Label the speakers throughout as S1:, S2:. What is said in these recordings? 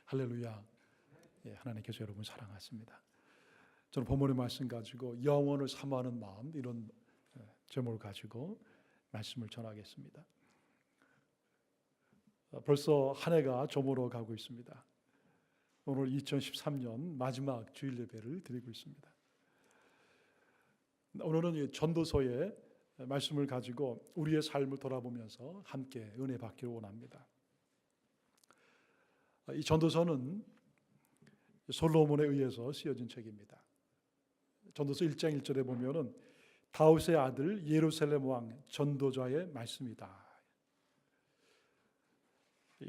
S1: 할렐루야. 예, 하나님께서 여러분 사랑하십니다. 저는 본문의 말씀 가지고 영원을 사모하는 마음, 이런 제목을 가지고 말씀을 전하겠습니다. 벌써 한 해가 저물어 가고 있습니다. 오늘 2013년 마지막 주일 예배를 드리고 있습니다. 오늘은 전도서의 말씀을 가지고 우리의 삶을 돌아보면서 함께 은혜 받기를 원합니다. 이 전도서는 솔로몬에 의해서 쓰여진 책입니다. 전도서 1장 1절에 보면은 다윗의 아들 예루살렘 왕 전도자의 말씀이다.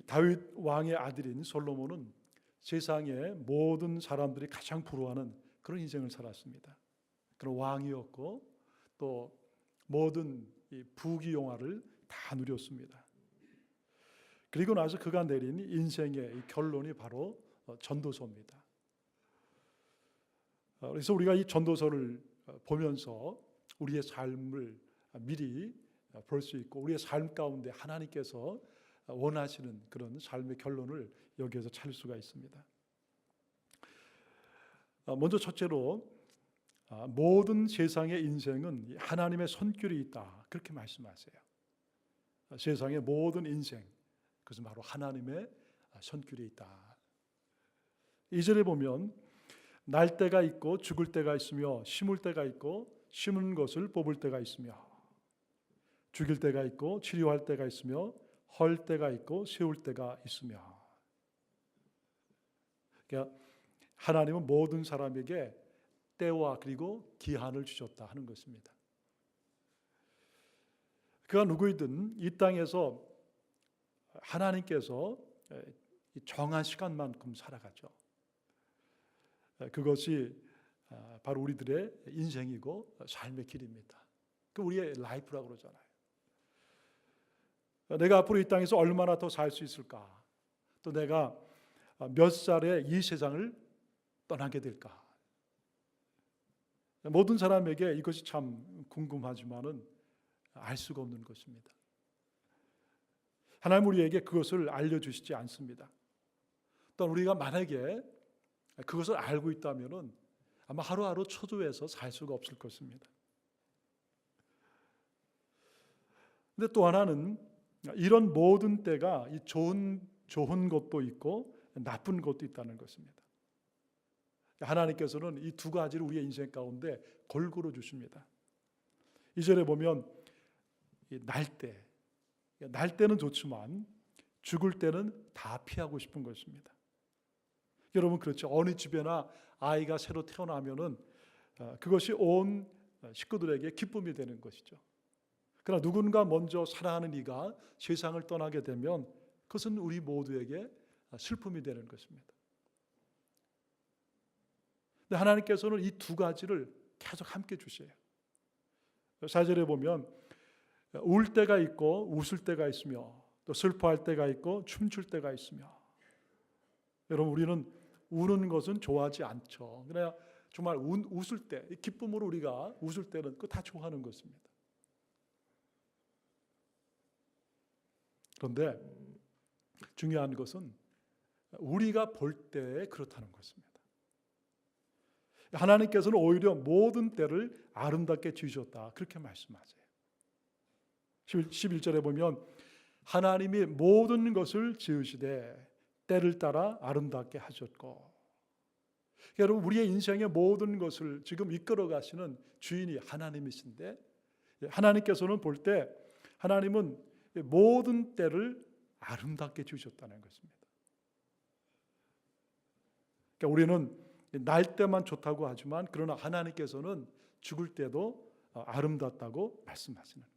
S1: 다윗 왕의 아들인 솔로몬은 세상의 모든 사람들이 가장 부러워하는 그런 인생을 살았습니다. 그런 왕이었고 또 모든 부귀영화를 다 누렸습니다. 그리고 나서 그가 내린 인생의 결론이 바로 전도서입니다. 그래서 우리가 이 전도서를 보면서 우리의 삶을 미리 볼 수 있고 우리의 삶 가운데 하나님께서 원하시는 그런 삶의 결론을 여기에서 찾을 수가 있습니다. 먼저 첫째로 모든 세상의 인생은 하나님의 손길이 있다, 그렇게 말씀하세요. 세상의 모든 인생, 그것은 바로 하나님의 손길이 있다. 2절에 보면 날 때가 있고 죽을 때가 있으며 심을 때가 있고 심은 것을 뽑을 때가 있으며 죽일 때가 있고 치료할 때가 있으며 헐 때가 있고 세울 때가 있으며. 그러니까 하나님은 모든 사람에게 때와 그리고 기한을 주셨다 하는 것입니다. 그가 누구이든 이 땅에서 하나님께서 정한 시간만큼 살아가죠. 그것이 바로 우리들의 인생이고 삶의 길입니다. 그 우리의 라이프라고 그러잖아요. 내가 앞으로 이 땅에서 얼마나 더 살 수 있을까? 또 내가 몇 살에 이 세상을 떠나게 될까? 모든 사람에게 이것이 참 궁금하지만은 알 수가 없는 것입니다. 하나님 우리에게 그것을 알려주시지 않습니다. 또 우리가 만약에 그것을 알고 있다면은 아마 하루하루 초조해서 살 수가 없을 것입니다. 근데 또 하나는 이런 모든 때가 이 좋은 것도 있고 나쁜 것도 있다는 것입니다. 하나님께서는 이 두 가지를 우리의 인생 가운데 골고루 주십니다. 2절에 보면 날 때는 좋지만 죽을 때는 다 피하고 싶은 것입니다. 여러분 그렇죠. 어느 집에나 아이가 새로 태어나면은 그것이 온 식구들에게 기쁨이 되는 것이죠. 그러나 누군가 먼저 사랑하는 이가 세상을 떠나게 되면 그것은 우리 모두에게 슬픔이 되는 것입니다. 근데 하나님께서는 이 두 가지를 계속 함께 주셔요. 4절에 보면 울 때가 있고 웃을 때가 있으며 또 슬퍼할 때가 있고 춤출 때가 있으며. 여러분 우리는 우는 것은 좋아하지 않죠. 그러나 정말 웃을 때, 기쁨으로 우리가 웃을 때는 그거 다 좋아하는 것입니다. 그런데 중요한 것은 우리가 볼 때 그렇다는 것입니다. 하나님께서는 오히려 모든 때를 아름답게 지으셨다, 그렇게 말씀하세요. 11절에 보면 하나님이 모든 것을 지으시되 때를 따라 아름답게 하셨고. 여러분 우리의 인생의 모든 것을 지금 이끌어 가시는 주인이 하나님이신데 하나님께서는 볼 때 하나님은 모든 때를 아름답게 지으셨다는 것입니다. 그러니까 우리는 날 때만 좋다고 하지만 그러나 하나님께서는 죽을 때도 아름답다고 말씀하시는 거예요.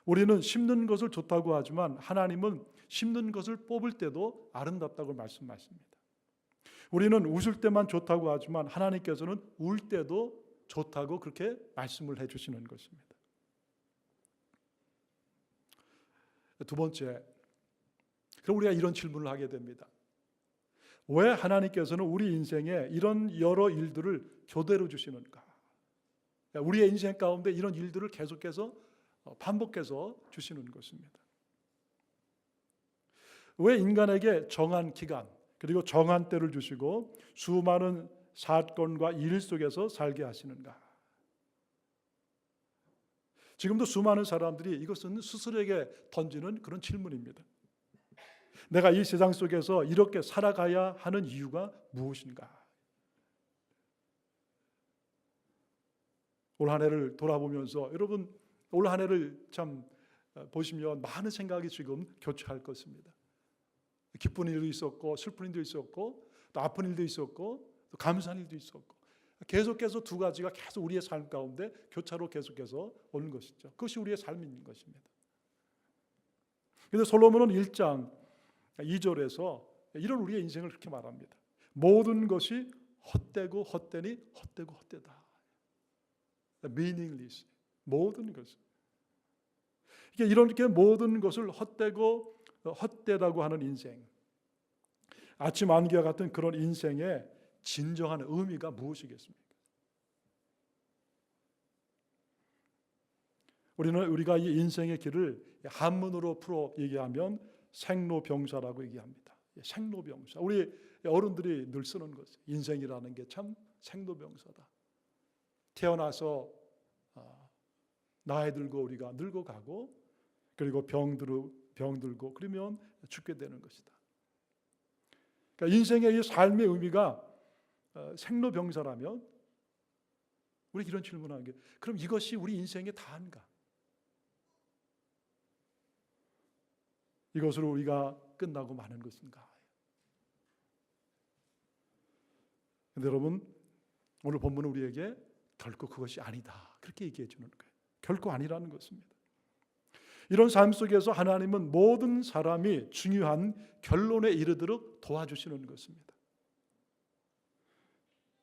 S1: 우리는 심는 것을 좋다고 하지만 하나님은 심는 것을 뽑을 때도 아름답다고 말씀하십니다. 우리는 웃을 때만 좋다고 하지만 하나님께서는 울 때도 좋다고 그렇게 말씀을 해주시는 것입니다. 두 번째, 그럼 우리가 이런 질문을 하게 됩니다. 왜 하나님께서는 우리 인생에 이런 여러 일들을 교대로 주시는가? 우리의 인생 가운데 이런 일들을 계속해서 반복해서 주시는 것입니다. 왜 인간에게 정한 기간, 그리고 정한 때를 주시고 수많은 사건과 일 속에서 살게 하시는가? 지금도 수많은 사람들이 이것은 스스로에게 던지는 그런 질문입니다. 내가 이 세상 속에서 이렇게 살아가야 하는 이유가 무엇인가? 올 한 해를 돌아보면서 여러분 올 한 해를 참 보시면 많은 생각이 지금 교차할 것입니다. 기쁜 일도 있었고 슬픈 일도 있었고 또 아픈 일도 있었고 또 감사한 일도 있었고 계속해서 두 가지가 계속 우리의 삶 가운데 교차로 계속해서 오는 것이죠. 그것이 우리의 삶인 것입니다. 그런데 솔로몬은 1장 2절에서 이런 우리의 인생을 그렇게 말합니다. 모든 것이 헛되고 헛되니 헛되고 헛되다. meaningless. 모든 것을. 이렇게 모든 것을 헛되고 헛되다고 하는 인생. 아침 안개와 같은 그런 인생의 진정한 의미가 무엇이겠습니까? 우리가 이 인생의 길을 한문으로 풀어 얘기하면 생로병사라고 얘기합니다. 생로병사. 우리 어른들이 늘 쓰는 것이 인생이라는 게 참 생로병사다. 태어나서 나이 들고 우리가 늙어가고 그리고 병들고 그러면 죽게 되는 것이다. 그러니까 인생의 이 삶의 의미가 생로병사라면 우리 이런 질문하는 게 그럼 이것이 우리 인생의 다인가? 이것으로 우리가 끝나고 마는 것인가? 그런데 여러분 오늘 본문은 우리에게 결코 그것이 아니다 그렇게 얘기해 주는 거예요. 결코 아니라는 것입니다. 이런 삶 속에서 하나님은 모든 사람이 중요한 결론에 이르도록 도와주시는 것입니다.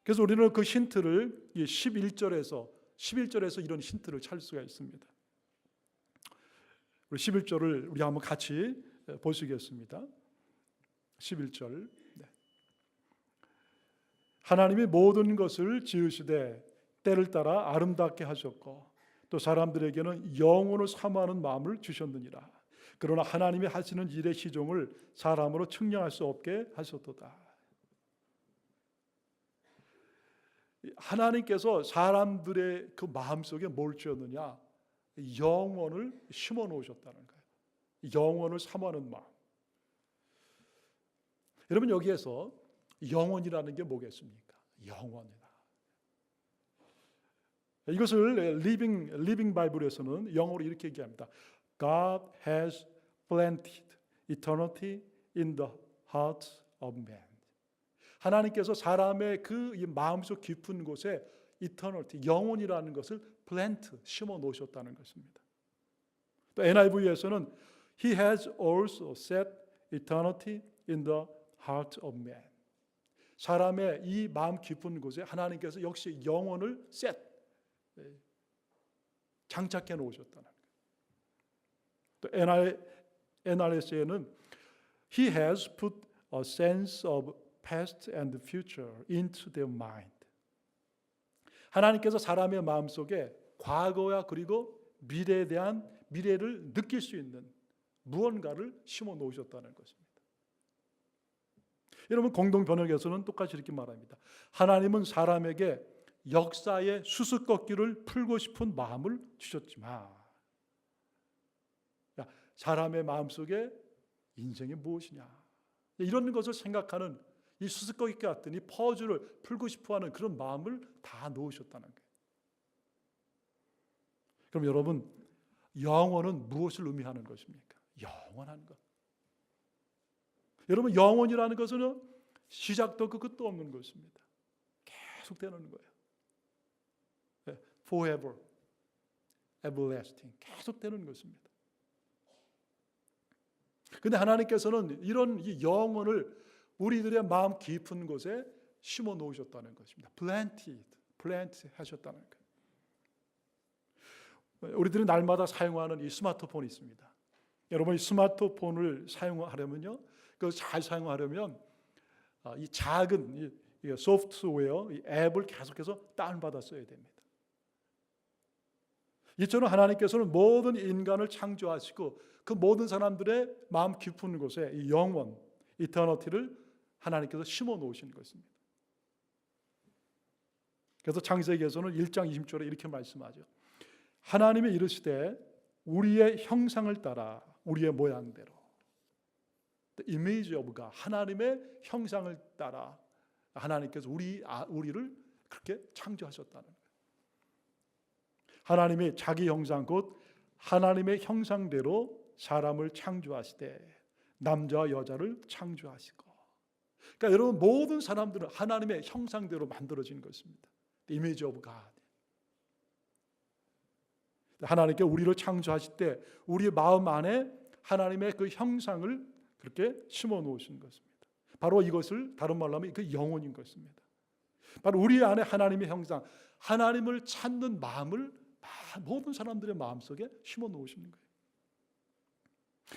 S1: 그래서 우리는 그 힌트를 11절에서 이런 힌트를 찾을 수가 있습니다. 우리 11절을 우리 한번 같이 보시겠습니다. 11절. 네. 하나님이 모든 것을 지으시되 때를 따라 아름답게 하셨고 또 사람들에게는 영혼을 사모하는 마음을 주셨느니라. 그러나 하나님이 하시는 일의 시종을 사람으로 측량할 수 없게 하셨도다. 하나님께서 사람들의 그 마음속에 뭘 주었느냐? 영혼을 심어 놓으셨다는 거예요. 영혼을 사모하는 마음. 여러분 여기에서 영혼이라는 게 뭐겠습니까? 영혼이다. 이것을 리빙 바이블에서는 영어로 이렇게 얘기합니다. God has planted eternity in the heart of man. 하나님께서 사람의 그 마음속 깊은 곳에 eternity, 영혼이라는 것을 plant, 심어 놓으셨다는 것입니다. 또 NIV에서는 He has also set eternity in the heart of man. 사람의 이 마음 깊은 곳에 하나님께서 역시 영혼을 set, 장착해 놓으셨다는 거예요. 또 NRS에는 He has put a sense of past and future into their mind. 하나님께서 사람의 마음속에 과거와 그리고 미래에 대한 미래를 느낄 수 있는 무언가를 심어 놓으셨다는 것입니다. 여러분 공동 번역에서는 똑같이 이렇게 말합니다. 하나님은 사람에게 역사의 수수께끼를 풀고 싶은 마음을 주셨지만 사람의 마음속에 인생이 무엇이냐 이런 것을 생각하는 이 수수께끼 같은 이 퍼즐을 풀고 싶어하는 그런 마음을 다 놓으셨다는 거예요. 그럼 여러분 영혼은 무엇을 의미하는 것입니까? 영원한 것. 여러분 영혼이라는 것은 시작도 없고 끝도 없는 것입니다. 계속되는 거예요. Forever, everlasting, 계속되는 것입니다. 그런데 하나님께서는 이런 이 영혼을 우리들의 마음 깊은 곳에 심어 놓으셨다는 것입니다. plant 하셨다는 거예요. 우리들이 날마다 사용하는 이 스마트폰이 있습니다. 여러분 이 스마트폰을 사용하려면요, 그 잘 사용하려면 이 작은 이 소프트웨어, 이 앱을 계속해서 다운받아 써야 됩니다. 이처럼 하나님께서는 모든 인간을 창조하시고 그 모든 사람들의 마음 깊은 곳에 이 영원, 이터너티를 하나님께서 심어 놓으신 것입니다. 그래서 창세기에서는 1장 20절에 이렇게 말씀하죠. 하나님이 이르시되 우리의 형상을 따라 우리의 모양대로. The image of God. 하나님의 형상을 따라 하나님께서 우리를 그렇게 창조하셨다는 거예요. 하나님이 자기 형상 곧 하나님의 형상대로 사람을 창조하시되 남자와 여자를 창조하시고. 그러니까 여러분 모든 사람들은 하나님의 형상대로 만들어진 것입니다. The image of God. 하나님께 우리를 창조하실 때 우리 마음 안에 하나님의 그 형상을 그렇게 심어 놓으신 것입니다. 바로 이것을 다른 말로 하면 그 영혼인 것입니다. 바로 우리 안에 하나님의 형상, 하나님을 찾는 마음을 모든 사람들의 마음속에 심어 놓으시는 거예요.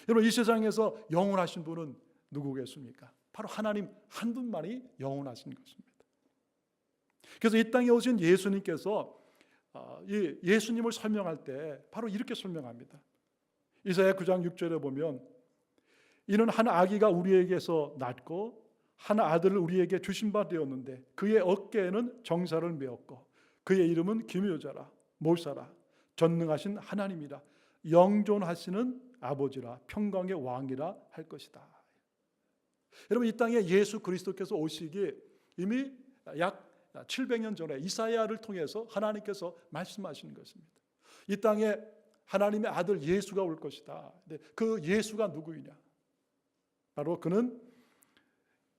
S1: 여러분 이 세상에서 영원하신 분은 누구겠습니까? 바로 하나님 한 분만이 영원하신 것입니다. 그래서 이 땅에 오신 예수님께서 예수님을 설명할 때 바로 이렇게 설명합니다. 이사야 9장 6절에 보면 이는 한 아기가 우리에게서 낳고 한 아들을 우리에게 주신 바 되었는데 그의 어깨에는 정사를 메었고 그의 이름은 기묘자라 몰사라 전능하신 하나님이라 영존하시는 아버지라 평강의 왕이라 할 것이다. 여러분 이 땅에 예수 그리스도께서 오시기 이미 약 700년 전에 이사야를 통해서 하나님께서 말씀하시는 것입니다. 이 땅에 하나님의 아들 예수가 올 것이다. 그 예수가 누구이냐? 바로 그는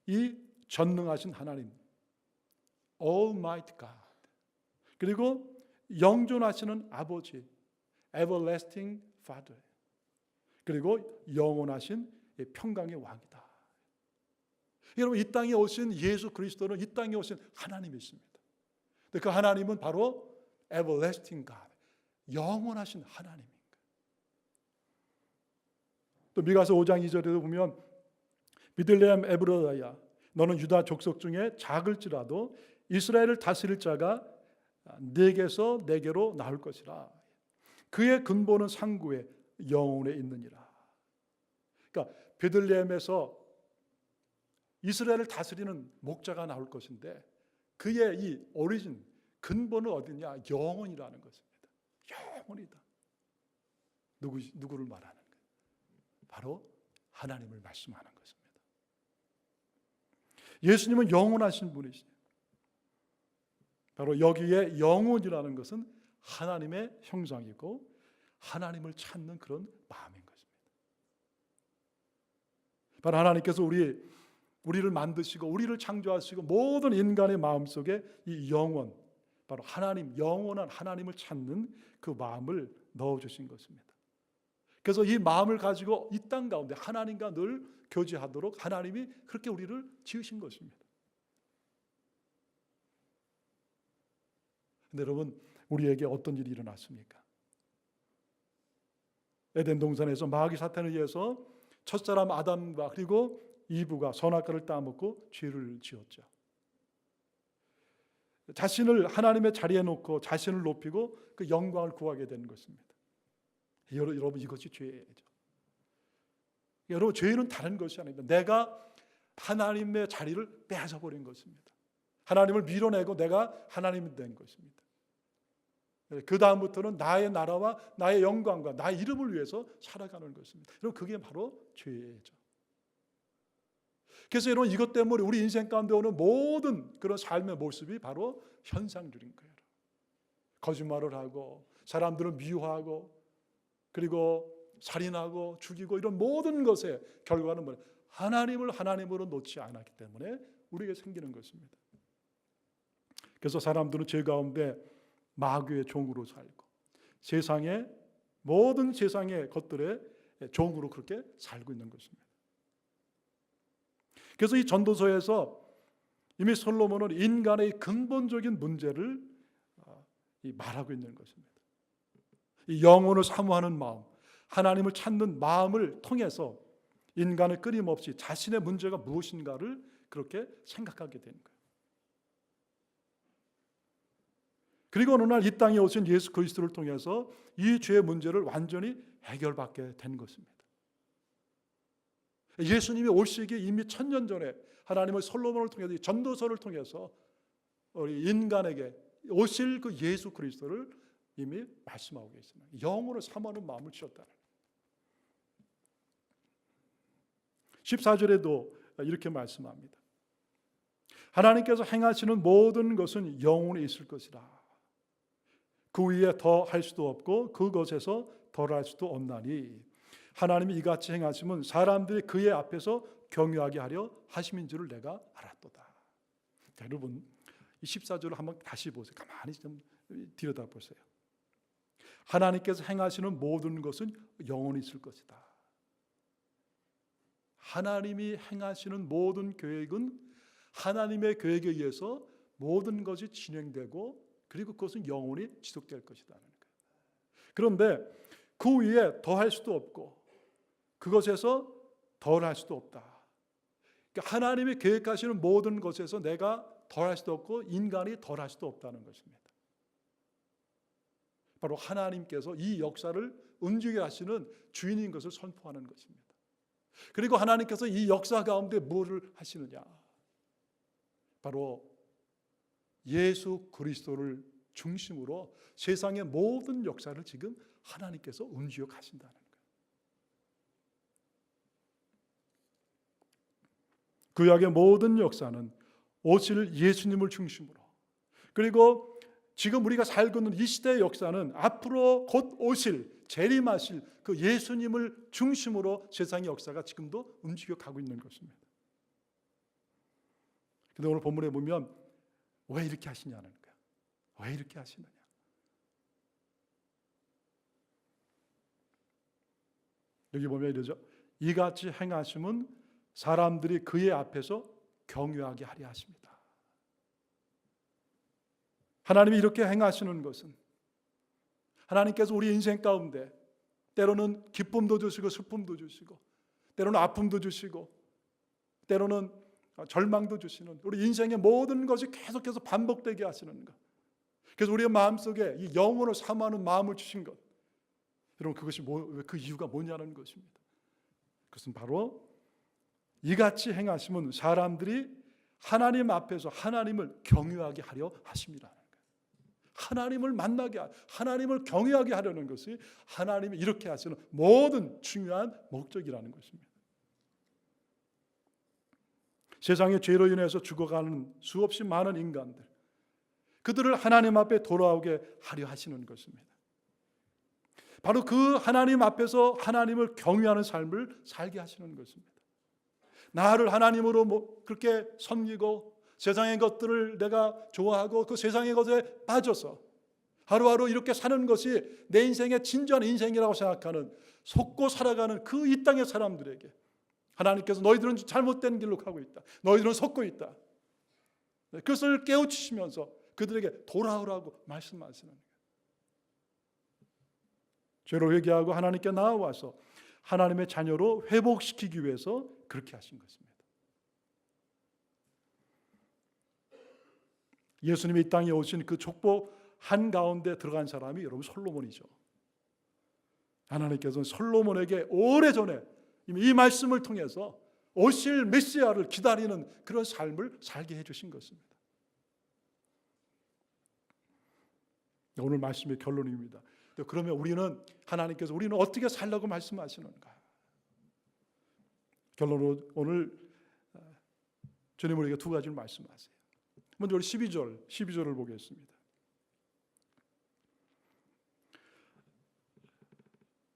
S1: 이 전능하신 하나님, Almighty God, 그리고 영존하시는 아버지, Everlasting Father, 그리고 영원하신 평강의 왕이다. 여러분 이 땅에 오신 예수 그리스도는 이 땅에 오신 하나님이십니다. 그 하나님은 바로 Everlasting God, 영원하신 하나님인 거예요. 또 미가서 5장 2절에도 보면 비들레헴 에브라야 너는 유다 족속 중에 작을지라도 이스라엘을 다스릴 자가 네게서 네게로 나올 것이라. 그의 근본은 상구에 영혼에 있느니라. 그러니까 베들레헴에서 이스라엘을 다스리는 목자가 나올 것인데 그의 이 오리진 근본은 어디냐? 영혼이라는 것입니다. 영혼이다. 누구를 말하는 거예요? 바로 하나님을 말씀하는 것입니다. 예수님은 영원하신 분이시죠. 바로 여기에 영혼이라는 것은 하나님의 형상이고 하나님을 찾는 그런 마음인 것입니다. 바로 하나님께서 우리를 만드시고 우리를 창조하시고 모든 인간의 마음속에 이 영혼, 바로 하나님, 영원한 하나님을 찾는 그 마음을 넣어주신 것입니다. 그래서 이 마음을 가지고 이 땅 가운데 하나님과 늘 교제하도록 하나님이 그렇게 우리를 지으신 것입니다. 근데 여러분 우리에게 어떤 일이 일어났습니까? 에덴 동산에서 마귀 사탄에 의해서 첫사람 아담과 그리고 이브가 선악과를 따먹고 죄를 지었죠. 자신을 하나님의 자리에 놓고 자신을 높이고 그 영광을 구하게 되는 것입니다. 여러분 이것이 죄죠. 여러분 죄는 다른 것이 아닙니다. 내가 하나님의 자리를 뺏어버린 것입니다. 하나님을 밀어내고 내가 하나님이 된 것입니다. 그 다음부터는 나의 나라와 나의 영광과 나의 이름을 위해서 살아가는 것입니다. 여러분 그게 바로 죄죠. 그래서 여러분 이것 때문에 우리 인생 가운데 오는 모든 그런 삶의 모습이 바로 현상들인 거예요. 거짓말을 하고 사람들을 미워하고 그리고 살인하고 죽이고 이런 모든 것의 결과는 뭐예요? 하나님을 하나님으로 놓지 않았기 때문에 우리에게 생기는 것입니다. 그래서 사람들은 죄 가운데 마귀의 종으로 살고 세상의 모든 세상의 것들의 종으로 그렇게 살고 있는 것입니다. 그래서 이 전도서에서 이미 솔로몬은 인간의 근본적인 문제를 말하고 있는 것입니다. 이 영혼을 사모하는 마음, 하나님을 찾는 마음을 통해서 인간은 끊임없이 자신의 문제가 무엇인가를 그렇게 생각하게 되는 거예요. 그리고 어느 날 이 땅에 오신 예수 그리스도를 통해서 이 죄의 문제를 완전히 해결받게 된 것입니다. 예수님이 오시기 이미 1000년 전에 하나님의 솔로몬을 통해서 이 전도서를 통해서 우리 인간에게 오실 그 예수 그리스도를 이미 말씀하고 계십니다. 영으로 삼하는 마음을 주셨다. 14절에도 이렇게 말씀합니다. 하나님께서 행하시는 모든 것은 영원히 있을 것이라. 그 위에 더 할 수도 없고 그것에서 덜할 수도 없나니 하나님이 이같이 행하시면 사람들이 그의 앞에서 경유하게 하려 하심인 줄을 내가 알았도다. 여러분 이 14절을 한번 다시 보세요. 가만히 좀 들여다보세요. 하나님께서 행하시는 모든 것은 영원히 있을 것이다. 하나님이 행하시는 모든 계획은 하나님의 계획에 의해서 모든 것이 진행되고 그리고 그것은 영원히 지속될 것이다. 그런데 그 위에 더할 수도 없고 그것에서 덜할 수도 없다. 그러니까 하나님이 계획하시는 모든 것에서 내가 덜할 수도 없고 인간이 덜할 수도 없다는 것입니다. 바로 하나님께서 이 역사를 움직여 하시는 주인인 것을 선포하는 것입니다. 그리고 하나님께서 이 역사 가운데 무엇을 하시느냐? 바로 예수 그리스도를 중심으로 세상의 모든 역사를 지금 하나님께서 움직여 가신다는 거예요. 구약의 모든 역사는 오실 예수님을 중심으로, 그리고 지금 우리가 살고 있는 이 시대의 역사는 앞으로 곧 오실 재림하실 그 예수님을 중심으로 세상의 역사가 지금도 움직여 가고 있는 것입니다. 그런데 오늘 본문에 보면 왜 이렇게 하시냐는 거야. 왜 이렇게 하시느냐. 여기 보면 이러죠. 이같이 행하심은 사람들이 그의 앞에서 경유하게 하려 하십니다. 하나님이 이렇게 행하시는 것은 하나님께서 우리 인생 가운데 때로는 기쁨도 주시고 슬픔도 주시고 때로는 아픔도 주시고 때로는 절망도 주시는 우리 인생의 모든 것이 계속해서 반복되게 하시는 것. 그래서 우리의 마음속에 이 영혼을 사모하는 마음을 주신 것. 여러분 그것이 그 이유가 뭐냐는 것입니다. 그것은 바로 이같이 행하시면 사람들이 하나님 앞에서 하나님을 경유하게 하려 하십니다. 하나님을 만나게, 하나님을 경외하게 하려는 것이 하나님이 이렇게 하시는 모든 중요한 목적이라는 것입니다. 세상의 죄로 인해서 죽어가는 수없이 많은 인간들, 그들을 하나님 앞에 돌아오게 하려 하시는 것입니다. 바로 그 하나님 앞에서 하나님을 경외하는 삶을 살게 하시는 것입니다. 나를 하나님으로 그렇게 섬기고 세상의 것들을 내가 좋아하고 그 세상의 것에 빠져서 하루하루 이렇게 사는 것이 내 인생의 진정한 인생이라고 생각하는 속고 살아가는 그 이 땅의 사람들에게 하나님께서 너희들은 잘못된 길로 가고 있다. 너희들은 속고 있다. 그것을 깨우치시면서 그들에게 돌아오라고 말씀하시는 거예요. 죄로 회개하고 하나님께 나아와서 하나님의 자녀로 회복시키기 위해서 그렇게 하신 것입니다. 예수님이 이 땅에 오신 그 족보 한가운데 들어간 사람이 여러분 솔로몬이죠. 하나님께서는 솔로몬에게 오래전에 이미 이 말씀을 통해서 오실 메시아를 기다리는 그런 삶을 살게 해주신 것입니다. 오늘 말씀의 결론입니다. 그러면 하나님께서 우리는 어떻게 살라고 말씀하시는가? 결론으로 오늘 주님 우리에게 두 가지를 말씀하세요. 먼저 우리 12절을 보겠습니다.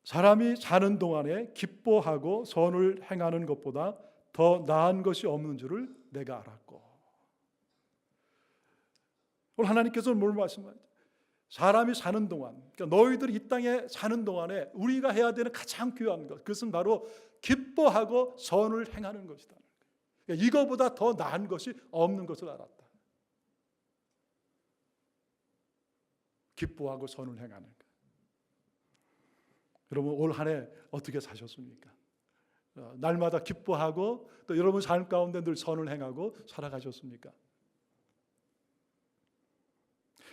S1: 사람이 사는 동안에 기뻐하고 선을 행하는 것보다 더 나은 것이 없는 줄을 내가 알았고. 오늘 하나님께서는 뭘 말씀하죠? 사람이 사는 동안, 그러니까 너희들이 이 땅에 사는 동안에 우리가 해야 되는 가장 귀한 것, 그것은 바로 기뻐하고 선을 행하는 것이다. 그러니까 이거보다 더 나은 것이 없는 것을 알았다. 기뻐하고 선을 행하는 것. 여러분 올 한 해 어떻게 사셨습니까? 날마다 기뻐하고 또 여러분 삶 가운데 늘 선을 행하고 살아가셨습니까?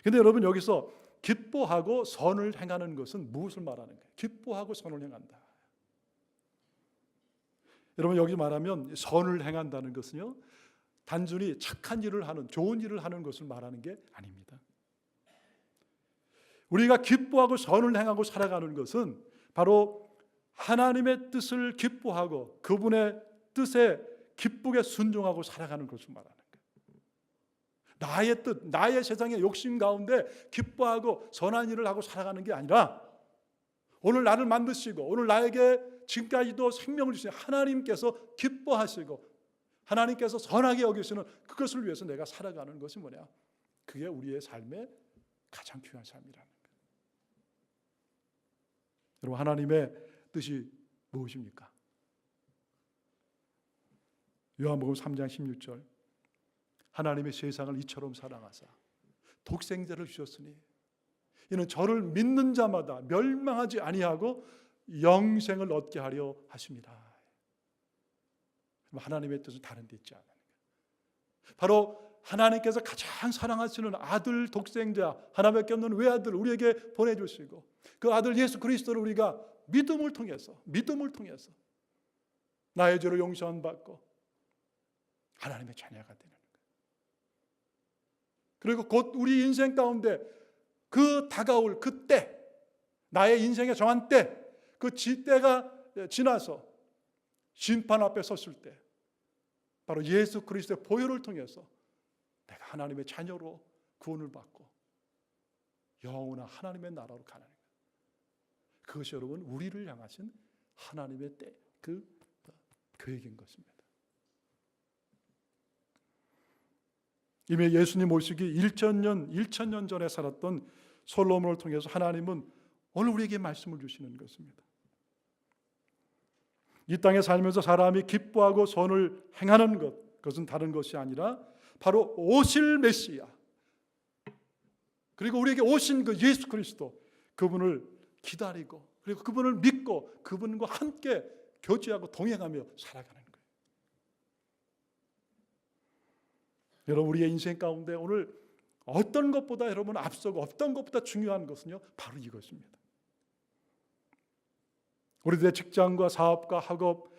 S1: 근데 여러분 여기서 기뻐하고 선을 행하는 것은 무엇을 말하는 거예요? 기뻐하고 선을 행한다. 여러분 여기 말하면 선을 행한다는 것은요, 단순히 착한 일을 하는, 좋은 일을 하는 것을 말하는 게 아닙니다. 우리가 기뻐하고 선을 행하고 살아가는 것은 바로 하나님의 뜻을 기뻐하고 그분의 뜻에 기쁘게 순종하고 살아가는 것을 말하는 거예요. 나의 뜻, 나의 세상의 욕심 가운데 기뻐하고 선한 일을 하고 살아가는 게 아니라 오늘 나를 만드시고 오늘 나에게 지금까지도 생명을 주신 하나님께서 기뻐하시고 하나님께서 선하게 여기시는 그것을 위해서 내가 살아가는 것이 뭐냐? 그게 우리의 삶의 가장 귀한 삶이라는 거예요. 여러분, 하나님의 뜻이 무엇입니까? 요한복음 3장 16절, 하나님의 세상을 이처럼 사랑하사 독생자를 주셨으니 이는 저를 믿는 자마다 멸망하지 아니하고 영생을 얻게 하려 하십니다. 하나님의 뜻은 다른 데 있지 않아요. 바로 하나님께서 가장 사랑하시는 아들 독생자 하나밖에 없는 외아들 우리에게 보내주시고 그 아들 예수 그리스도를 우리가 믿음을 통해서 나의 죄를 용서함 받고 하나님의 자녀가 되는 거예요. 그리고 곧 우리 인생 가운데 그 다가올 그때, 나의 인생의 정한 때, 그 때가 지나서 심판 앞에 섰을 때 바로 예수 그리스도의 보혈을 통해서 내가 하나님의 자녀로 구원을 받고 영원한 하나님의 나라로 가는 거예요. 그것이 여러분 우리를 향하신 하나님의 그 계획인 것입니다. 이미 예수님 오시기 1,000년 전에 살았던 솔로몬을 통해서 하나님은 오늘 우리에게 말씀을 주시는 것입니다. 이 땅에 살면서 사람이 기뻐하고 선을 행하는 것, 그것은 다른 것이 아니라 바로 오실 메시아, 그리고 우리에게 오신 그 예수 그리스도, 그분을 기다리고 그리고 그분을 믿고 그분과 함께 교제하고 동행하며 살아가는 거예요. 여러분, 우리의 인생 가운데 오늘 어떤 것보다 여러분 앞서고 어떤 것보다 중요한 것은요, 바로 이것입니다. 우리들의 직장과 사업과 학업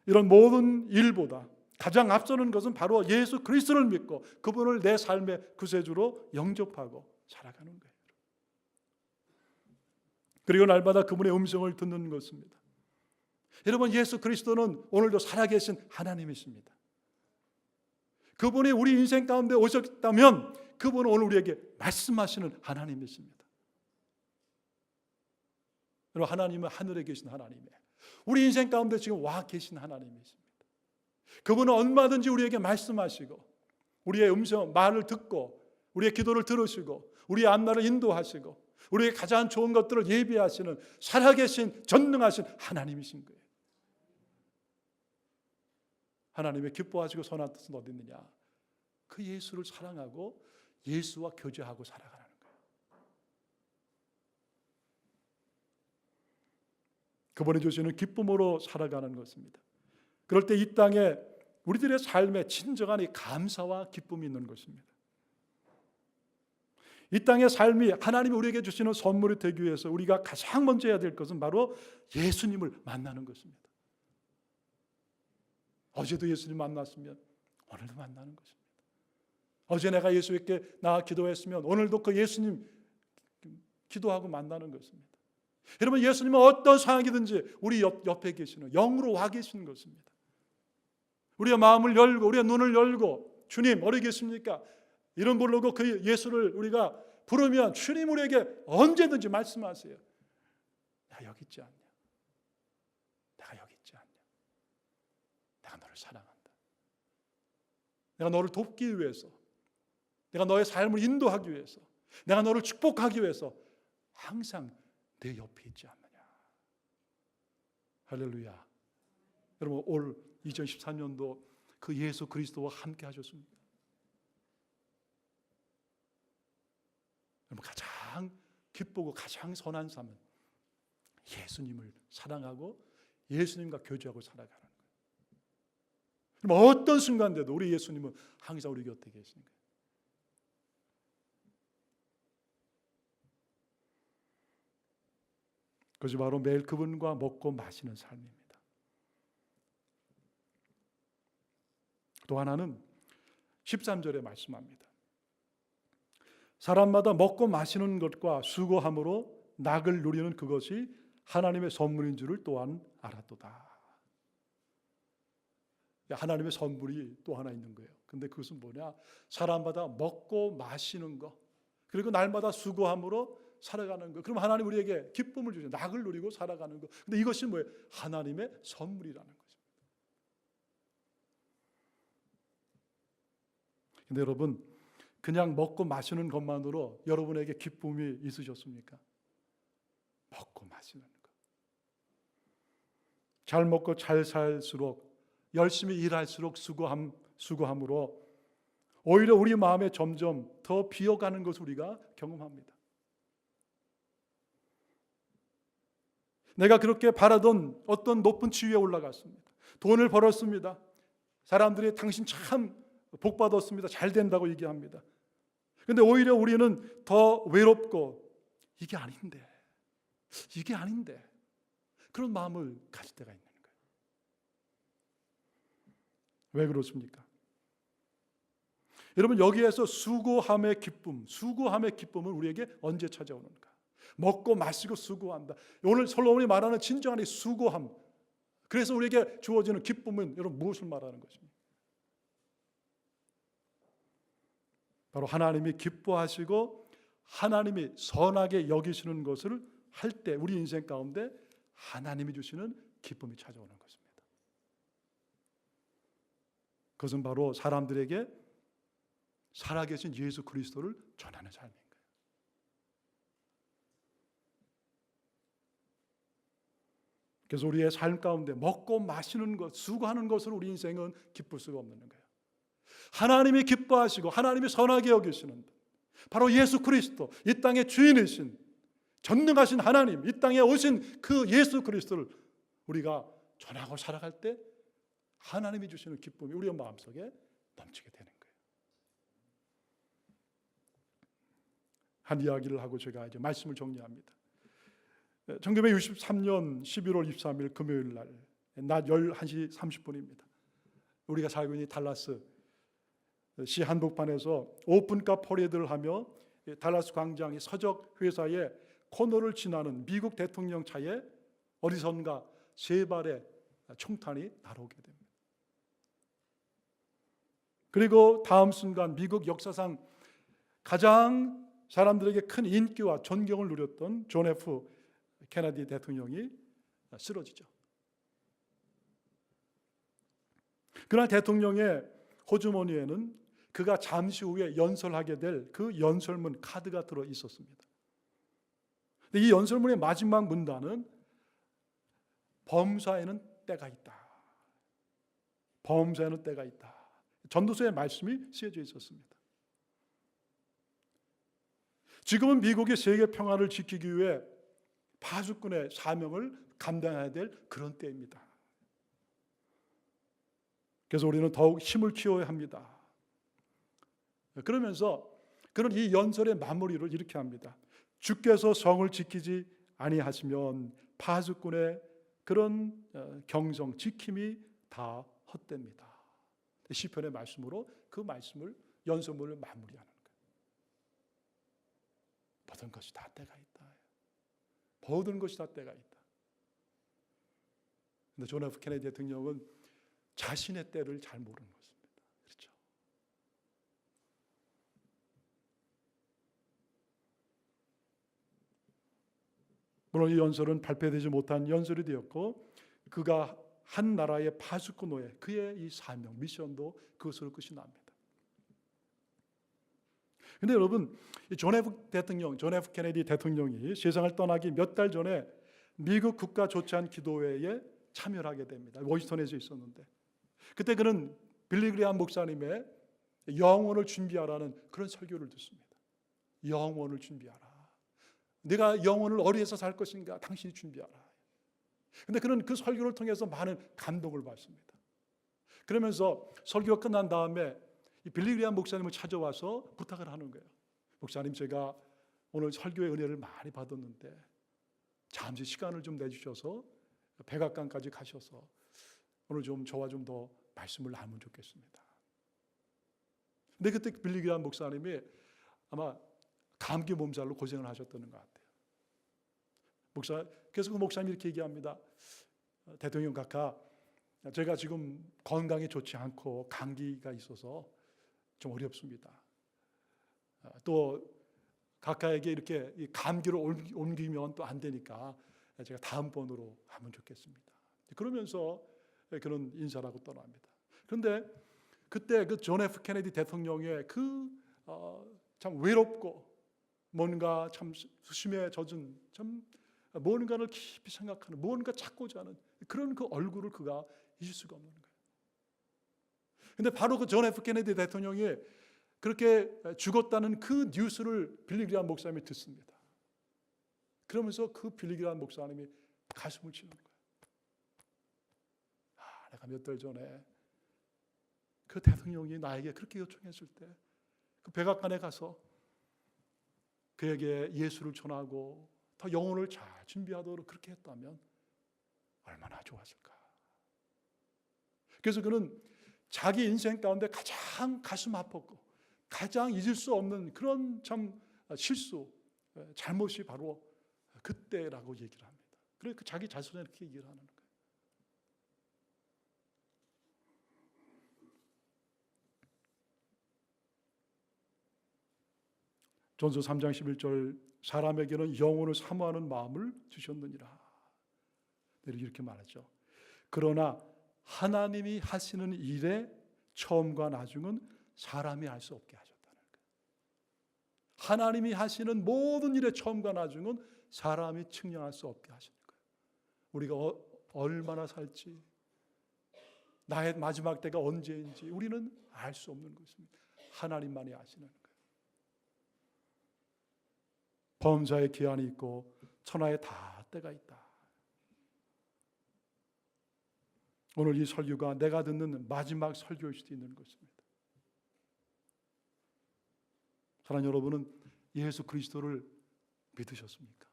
S1: 이런 모든 일보다 가장 앞서는 것은 바로 예수 그리스도를 믿고 그분을 내 삶의 구세주로 영접하고 살아가는 거예요. 그리고 날마다 그분의 음성을 듣는 것입니다. 여러분, 예수 그리스도는 오늘도 살아계신 하나님이십니다. 그분이 우리 인생 가운데 오셨다면 그분은 오늘 우리에게 말씀하시는 하나님이십니다. 여러분, 하나님은 하늘에 계신 하나님이에요. 우리 인생 가운데 지금 와 계신 하나님이십니다. 그분은 얼마든지 우리에게 말씀하시고 우리의 음성, 말을 듣고 우리의 기도를 들으시고 우리의 앞날을 인도하시고 우리의 가장 좋은 것들을 예비하시는 살아계신 전능하신 하나님이신 거예요. 하나님의 기뻐하시고 선한 뜻은 어디 있느냐? 그 예수를 사랑하고 예수와 교제하고 살아가는 거예요. 그분이 주시는 기쁨으로 살아가는 것입니다. 그럴 때 이 땅에 우리들의 삶에 진정한 이 감사와 기쁨이 있는 것입니다. 이 땅의 삶이 하나님이 우리에게 주시는 선물이 되기 위해서 우리가 가장 먼저 해야 될 것은 바로 예수님을 만나는 것입니다. 어제도 예수님 만났으면 오늘도 만나는 것입니다. 어제 내가 예수께 나와 기도했으면 오늘도 그 예수님 기도하고 만나는 것입니다. 여러분, 예수님은 어떤 상황이든지 우리 옆에 계시는 영으로 와 계시는 것입니다. 우리의 마음을 열고 우리의 눈을 열고 주님 어디 계십니까? 이런 부르고 그 예수를 우리가 부르면 주님 우리에게 언제든지 말씀하세요. 나 여기 있지 않냐? 내가 여기 있지 않냐? 내가 너를 사랑한다. 내가 너를 돕기 위해서, 내가 너의 삶을 인도하기 위해서, 내가 너를 축복하기 위해서 항상 내 옆에 있지 않느냐. 할렐루야. 여러분, 올 2014년도 그 예수 그리스도와 함께 하셨습니다. 여러분, 가장 기쁘고 가장 선한 삶은 예수님을 사랑하고 예수님과 교제하고 살아가는 거예요. 여러분, 어떤 순간대도 우리 예수님은 항상 우리 곁에 계시는 거예요. 그것이 바로 매일 그분과 먹고 마시는 삶입니다. 또 하나는 13절에 말씀합니다. 사람마다 먹고 마시는 것과 수고함으로 낙을 누리는 그것이 하나님의 선물인 줄을 또한 알았도다. 하나님의 선물이 또 하나 있는 거예요. 근데 그것은 뭐냐? 사람마다 먹고 마시는 거, 그리고 날마다 수고함으로 살아가는 거. 그럼 하나님 우리에게 기쁨을 주죠. 낙을 누리고 살아가는 거. 근데 이것이 뭐예요? 하나님의 선물이라는 거죠. 근데 여러분, 그냥 먹고 마시는 것만으로 여러분에게 기쁨이 있으셨습니까? 먹고 마시는 것. 잘 먹고 잘 살수록, 열심히 일할수록 수고함으로 오히려 우리 마음에 점점 더 비어가는 것을 우리가 경험합니다. 내가 그렇게 바라던 어떤 높은 지위에 올라갔습니다. 돈을 벌었습니다. 사람들이 당신 참 복 받았습니다. 잘 된다고 얘기합니다. 그런데 오히려 우리는 더 외롭고 이게 아닌데 그런 마음을 가질 때가 있는 거예요. 왜 그렇습니까? 여러분, 여기에서 수고함의 기쁨은 우리에게 언제 찾아오는가? 먹고 마시고 수고한다. 오늘 솔로몬이 말하는 진정한 이 수고함, 그래서 우리에게 주어지는 기쁨은 여러분 무엇을 말하는 것입니까? 바로 하나님이 기뻐하시고 하나님이 선하게 여기시는 것을 할 때 우리 인생 가운데 하나님이 주시는 기쁨이 찾아오는 것입니다. 그것은 바로 사람들에게 살아계신 예수 그리스도를 전하는 삶인 거예요. 그래서 우리의 삶 가운데 먹고 마시는 것, 수고하는 것으로 우리 인생은 기쁠 수가 없는 거예요. 하나님이 기뻐하시고 하나님이 선하게 여기시는 바로 예수 그리스도, 이 땅의 주인이신 전능하신 하나님, 이 땅에 오신 그 예수 그리스도를 우리가 전하고 살아갈 때 하나님이 주시는 기쁨이 우리의 마음속에 넘치게 되는 거예요. 한 이야기를 하고 제가 이제 말씀을 정리합니다. 1963년 11월 23일 금요일 날 낮 11시 30분입니다. 우리가 살고 있는 달라스 시 한복판에서 오픈카 퍼레이드를 하며 달라스 광장의 서적 회사의 코너를 지나는 미국 대통령 차에 어디선가 세 발의 총탄이 날아오게 됩니다. 그리고 다음 순간 미국 역사상 가장 사람들에게 큰 인기와 존경을 누렸던 존 F 케네디 대통령이 쓰러지죠. 그러나 대통령의 호주머니에는 그가 잠시 후에 연설하게 될 그 연설문 카드가 들어 있었습니다. 근데 이 연설문의 마지막 문단은 범사에는 때가 있다. 범사에는 때가 있다. 전도서의 말씀이 쓰여져 있었습니다. 지금은 미국의 세계 평화를 지키기 위해 파수꾼의 사명을 감당해야 될 그런 때입니다. 그래서 우리는 더욱 힘을 키워야 합니다. 그러면서 그런 이 연설의 마무리를 이렇게 합니다. 주께서 성을 지키지 아니하시면 파수꾼의 그런 경성, 지킴이 다 헛됩니다. 시편의 말씀으로 그 말씀을 연설문을 마무리하는 거예요. 모든 것이 다 때가 있다. 모든 것이 다 때가 있다. 근데 존 F 케네디 대통령은 자신의 때를 잘 모르는 것입니다. 그렇죠? 물론 이 연설은 발표되지 못한 연설이 되었고 그가 한 나라의 파수꾼으로의 그의 이 사명, 미션도 그것으로 끝이 납니다. 그런데 여러분, 존 F 케네디 대통령이 세상을 떠나기 몇 달 전에 미국 국가 조찬 기도회에 참여를 하게 됩니다. 워싱턴에서 있었는데 그때 그는 빌리 그레이엄 목사님의 영혼을 준비하라는 그런 설교를 듣습니다. 영혼을 준비하라. 네가 영혼을 어디에서 살 것인가? 당신이 준비하라. 그런데 그는 그 설교를 통해서 많은 감동을 받습니다. 그러면서 설교가 끝난 다음에 이 빌리 그레이엄 목사님을 찾아와서 부탁을 하는 거예요. 목사님, 제가 오늘 설교의 은혜를 많이 받았는데 잠시 시간을 좀 내주셔서 백악관까지 가셔서 오늘 좀 저와 좀 더 말씀을 나누면 좋겠습니다. 근데 그때 빌리그람 목사님이 아마 감기 몸살로 고생을 하셨다는 것 같아요. 그래서 그 목사님이 이렇게 얘기합니다. 대통령 각하, 제가 지금 건강이 좋지 않고 감기가 있어서 좀 어렵습니다. 또 각하에게 이렇게 감기를 옮기면 또 안 되니까 제가 다음번으로 하면 좋겠습니다. 그러면서 그런 인사를 하고 떠납니다. 그런데 그때 그 존 F 케네디 대통령의 참 외롭고 뭔가 참 수심에 젖은 참 뭔가를 깊이 생각하는, 뭔가 찾고자 하는 그런 그 얼굴을 그가 잊을 수가 없는 거예요. 근데 바로 그 존 F 케네디 대통령이 그렇게 죽었다는 그 뉴스를 빌리그람 목사님이 듣습니다. 그러면서 그 빌리그람 목사님이 가슴을 치는 거예요. 내가 몇 달 전에 그 대통령이 나에게 그렇게 요청했을 때 그 백악관에 가서 그에게 예수를 전하고 더 영혼을 잘 준비하도록 그렇게 했다면 얼마나 좋았을까. 그래서 그는 자기 인생 가운데 가장 가슴 아팠고 가장 잊을 수 없는 그런 참 실수, 잘못이 바로 그때라고 얘기를 합니다. 그래서 자기 자신에 이렇게 얘기를 하는 거예요. 전서 3장 11절 사람에게는 영혼을 사모하는 마음을 주셨느니라. 이렇게 말하죠. 그러나 하나님이 하시는 일의 처음과 나중은 사람이 알 수 없게 하셨다는 거예요. 하나님이 하시는 모든 일의 처음과 나중은 사람이 측량할 수 없게 하시는 거예요. 우리가 얼마나 살지, 나의 마지막 때가 언제인지 우리는 알 수 없는 것입니다. 하나님만이 아시는 거예요. 범사의 기한이 있고 천하에 다 때가 있다. 오늘 이 설교가 내가 듣는 마지막 설교일 수도 있는 것입니다. 사랑하는 여러분은 예수 그리스도를 믿으셨습니까?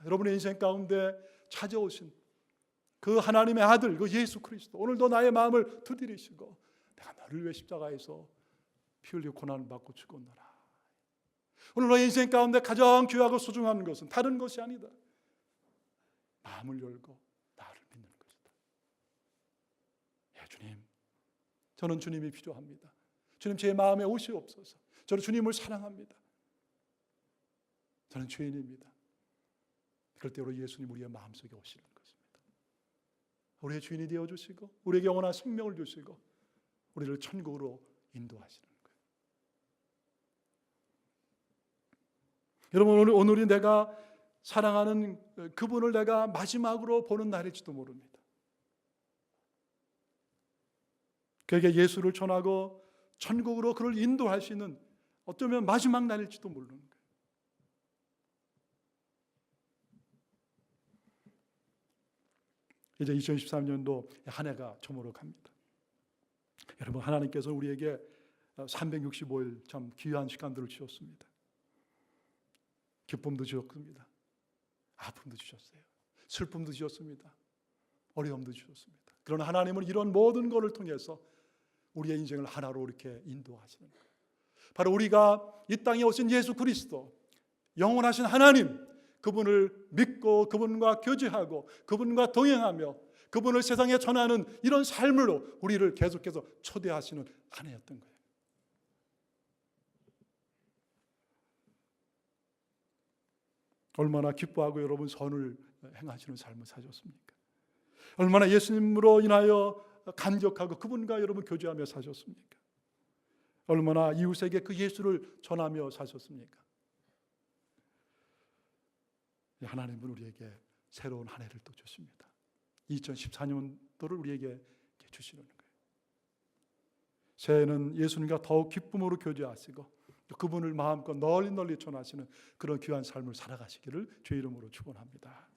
S1: 여러분의 인생 가운데 찾아오신 그 하나님의 아들, 그 예수 그리스도, 오늘도 나의 마음을 두드리시고 내가 너를 위해 십자가에서 피 흘리고 고난을 받고 죽었노라. 오늘 너의 인생 가운데 가장 귀하고 소중한 것은 다른 것이 아니다. 마음을 열고 나를 믿는 것이다. 주님, 저는 주님이 필요합니다. 주님, 제 마음에 오시옵소서. 저는 주님을 사랑합니다. 저는 죄인입니다. 그럴 때 우리 예수님 우리의 마음속에 오시는 것입니다. 우리의 주인이 되어주시고 우리에게 영원한 생명을 주시고 우리를 천국으로 인도하시는 거예요. 여러분, 오늘이 내가 사랑하는 그분을 내가 마지막으로 보는 날일지도 모릅니다. 그에게 예수를 전하고 천국으로 그를 인도하시는 어쩌면 마지막 날일지도 모르는 거예요. 이제 2013년도 한 해가 저물어 갑니다. 여러분, 하나님께서 우리에게 365일 참 귀한 시간들을 주셨습니다. 기쁨도 주셨습니다. 아픔도 주셨어요. 슬픔도 주셨습니다. 어려움도 주셨습니다. 그러나 하나님은 이런 모든 것을 통해서 우리의 인생을 하나로 이렇게 인도하시는 거예요. 바로 우리가 이 땅에 오신 예수 그리스도, 영원하신 하나님, 그분을 믿고 그분과 교제하고 그분과 동행하며 그분을 세상에 전하는 이런 삶으로 우리를 계속해서 초대하시는 한 해였던 거예요. 얼마나 기뻐하고 여러분 선을 행하시는 삶을 사셨습니까? 얼마나 예수님으로 인하여 감격하고 그분과 여러분 교제하며 사셨습니까? 얼마나 이웃에게 그 예수를 전하며 사셨습니까? 하나님은 우리에게 새로운 한 해를 또 주십니다. 2014년도를 우리에게 주시는 거예요. 새해는 예수님과 더욱 기쁨으로 교제하시고 그분을 마음껏 널리 전하시는 그런 귀한 삶을 살아가시기를 주의 이름으로 축원합니다.